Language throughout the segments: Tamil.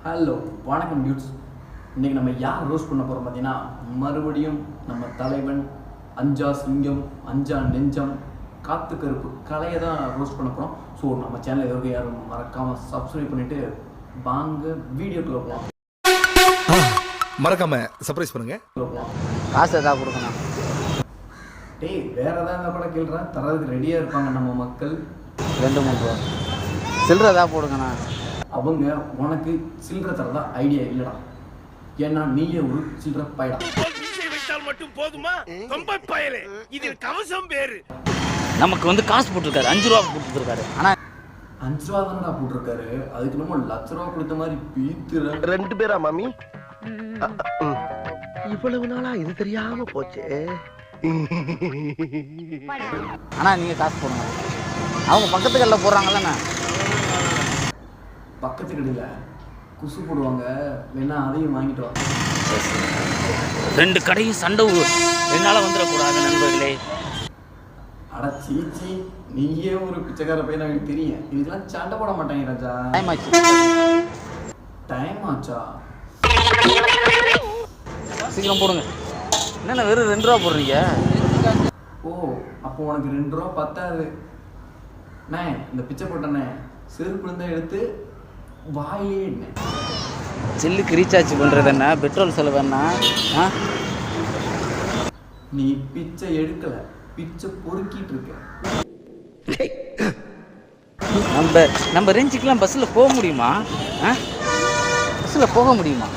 ஹலோ வணக்கம் டியூட்ஸ். இன்றைக்கி நம்ம யார் ரோஸ்ட் பண்ண போகிறோம் பார்த்தீங்கன்னா, மறுபடியும் நம்ம தலைவன் அஞ்சா சிங்கம் அஞ்சா நெஞ்சம் காத்து கருப்பு கலையை தான் ரோஸ்ட் பண்ண போகிறோம். ஸோ நம்ம சேனல் எதுவும் யாரும் மறக்காமல் சப்ஸ்கிரைப் பண்ணிவிட்டு வாங்க வீடியோக்குள்ளே போகலாம். மறக்காம சர்ப்ரைஸ் பண்ணுங்க. காசு எதாவது கொடுக்கணும். டேய் வேறு எதாவது இருந்தால் கூட கேள்றா, தரதுக்கு ரெடியாக இருப்பாங்க நம்ம மக்கள். 2-3 ரூபா சில்லற எதாவது போடுங்கண்ணா. அவங்க உனக்கு சில்லறை தரதா ஐடியா இல்லைடா, ஏன்னா நீயே ஒரு சில்லறை பயடா. மட்டும் போதுமா? இதில் கவசம் பேரு. நமக்கு வந்து காசு போட்டிருக்காரு, 5 ரூபா போட்டுருக்காரு. ஆனால் 5 ரூபா தானடா போட்டிருக்காரு, அதுக்கு நம்ம 1,00,000 ரூபா கொடுத்த மாதிரி பீத்துற. 2 பேரா மாமி? இவ்வளவு நாளா இது தெரியாம போச்சு. ஆனால் நீங்கள் காசு போடுங்க. அவங்க பக்கத்து கடையில் போடுறாங்கல்லண்ணா. பக்கத்து கடையில் குசு போடுவாங்க, வேணா அதையும் வாங்கிட்டு வா. 2 கடையும் சண்டை என்னால் வந்துடக்கூடாது நண்பர்களே. அட சீச்சி, நீயே ஒரு பிச்சைக்கார பையன் எனக்கு தெரியும். இதுக்கெல்லாம் சண்டை போட மாட்டாங்க ராஜா. டைம் ஆச்சு. டைம் ஆச்சா? சீக்கிரம் போடுங்க. என்னென்ன வெறும் 2 ரூபா போடுறீங்க? ஓ, அப்போ உனக்கு 2 ரூபா பத்தாது. அண்ணே, இந்த பிச்சை போட்டண்ணே செருப்பு இருந்தால் எடுத்து வாயிலே என்ன. செல்லுக்கு ரீசார்ஜ் பண்ணுறது என்ன, பெட்ரோல் செலவு என்ன? நீ பிச்சை எடுக்கல, பிச்சை பொறுக்கிட்டு இருக்க. நம்ம ரேஞ்சுக்கெலாம் பஸ்ஸில் போக முடியுமா? பஸ்ஸில் போக முடியுமா?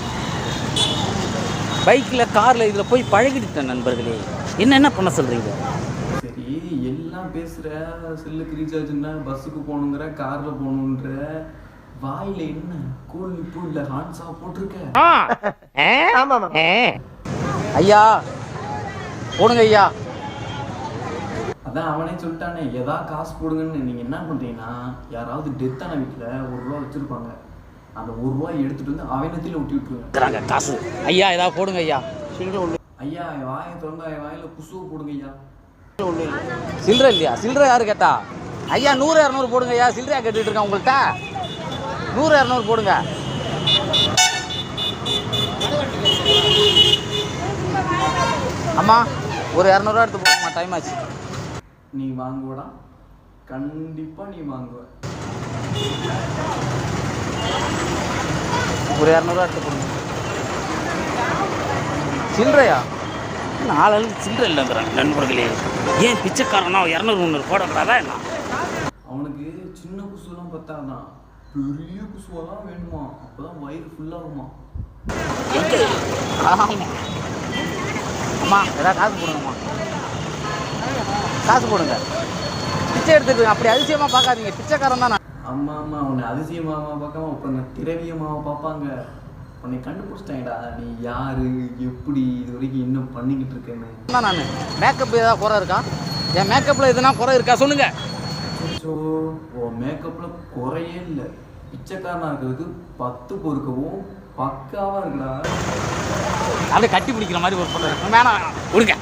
பைக்கில் காரில் இதில் போய் பழகிட்டேன் நண்பர்களே. என்ன பண்ண சொல்கிறீங்க? சரி, எல்லாம் பேசுகிற, செல்லுக்கு ரீசார்ஜ்னா பஸ்ஸுக்கு போகணுங்கிற, காரில் போகணுன்ற, வாயில என்ன கூல் பூல்ல ஹான்ஸா போட்டிருக்க? ஐயா போடுங்க ஐயா. அதான் அவனே சொல்லிட்டானே, எதா காசு போடுங்கன்னு. நீங்கள் என்ன பண்ணுறீங்கன்னா, யாராவது டெத்தான வீட்டில் 1 ரூபா வச்சுருப்பாங்க, அந்த 1 ரூபாய் எடுத்துகிட்டு வந்து அவனத்தில் ஒட்டி விட்டுருங்க காசு. ஐயா ஏதாவது போடுங்க ஐயா. ஐயா வாயை திறந்தா என் வாயில குசுவை போடுங்க ஐயா. சில்லறை இல்லையா? சில்லறை யாரு கேட்டா? ஐயா 100-200 போடுங்க ஐயா. சில்லறையா கேட்டுட்டு இருக்கேன் உங்கள்கிட்ட. 100-200 போடுங்க. அம்மா ஒரு 200 ரூபா எடுத்து போடுமா, டைம் ஆச்சு. நீ வாங்குவடா, கண்டிப்பாக நீ வாங்குவ. ஒரு 200 ரூபா எடுத்து போடுங்க. சில்லறையா? நாலு சில்லறை இல்லைங்கிறாங்க நண்பர்களே. ஏன் பிச்சைக்காரனா 200-300 போடக்கூடாதா என்ன? அவனுக்கு சின்ன குசுவெல்லாம் பத்தாதான், பெரிய குசுவெல்லாம் வேணுமா, அப்போதான் வயிறு ஃபுல்லாகுமா. அம்மா ஏதாவது காசு போடுங்கம்மா. காசு போடுங்க. பிச்சை எடுத்துருங்க. அப்படி அதிசயமாக பார்க்காதீங்க, பிச்சைக்காரன் தான். அம்மா அம்மா உன்னை அதிசயமாவா பார்க்காம அப்புறம் திரவியமாவா பார்ப்பாங்க. உன்னை கண்டுபிடிச்சிட்டாங்கடா, நீ யாரு, எப்படி இது வரைக்கும் இன்னும் பண்ணிக்கிட்டு இருக்கேன்னு. நான் மேக்கப் ஏதாவது குறை இருக்கா? என் மேக்கப்பில் எதுனா குறை இருக்கா சொல்லுங்க. ஸோ உன் மேக்கப்பில் குறையே இல்லை, பிச்சைக்காரனாக இருக்கிறதுக்கு 10 பொறுக்கவும் பக்காவாக இருக்குடா. அப்படியே கட்டி பிடிக்கிற மாதிரி ஒரு ஃபோட்டோ இருக்கு, வேணாம் கொடுங்க.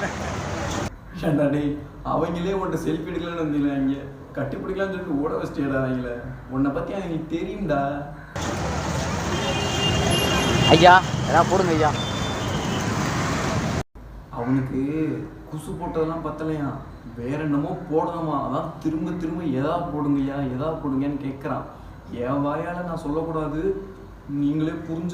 ஏன்டா டேய், அவங்களே உன்ட்ட செல்ஃபி எடுக்கலான்னு வந்தீங்களா, இங்கே கட்டி பிடிக்கலான்னு சொல்லிட்டு ஓட வச்சிட்டேடா அவங்கள. உன்னை பற்றி அவங்களுக்கு தெரியும்டா. ஐயா ஏதாவது போடுங்க ஐயா. அவனுக்கு குசு போட்டதெல்லாம் பத்தலையா, வேற என்னமோ போடணுமா. அதான் திரும்ப திரும்ப எதா போடுங்கய்யா எதா போடுங்கன்னு கேட்குறான். என் வாயால் நான் சொல்லக்கூடாது, நீங்களே புரிஞ்சு